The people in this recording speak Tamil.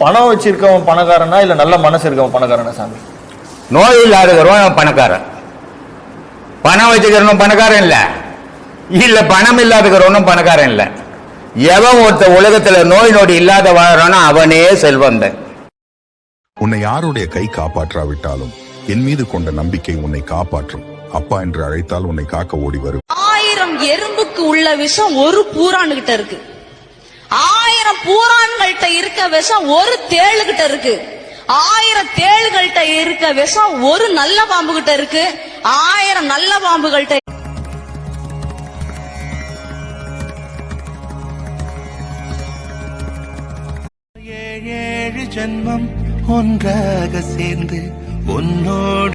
பணம் வச்சிருக்கவன் பணக்காரனா இல்ல நல்ல மனசு இருக்கவன் பணக்காரனா சாமி? நோய் இல்லாதவன் பணக்காரன், பணம் வச்சுக்கிறவனும் பணக்காரன் இல்ல, இல்ல பணம் இல்லாதவனும் பணக்காரன் இல்ல. எவன் ஒருத்த உலகத்துல நோய் நொடி இல்லாத வாழறானோ அவனே செல்வந்தன். உன்னை யாருடைய கை காப்பாற்றாவிட்டாலும் என் மீது கொண்ட நம்பிக்கை உன்னை காப்பாற்றும். அப்பா என்று அழைத்தால் உன்னை காக்க ஓடி வரும். 1000 எறும்புக்கு உள்ள விஷம் ஒரு பூரான்கிட்ட இருக்கு. 1000 பூரான்கள்ட்ட இருக்க விஷம் ஒரு தேளுகிட்ட இருக்கு. 1000 தேளுகள்ட்ட இருக்க விஷம் ஒரு நல்ல பாம்பு கிட்ட இருக்கு. 1000 நல்ல பாம்புகள்ட்ட ஏழு ஜென்மம் ஒன்றாக சேர்ந்து உன்னோடு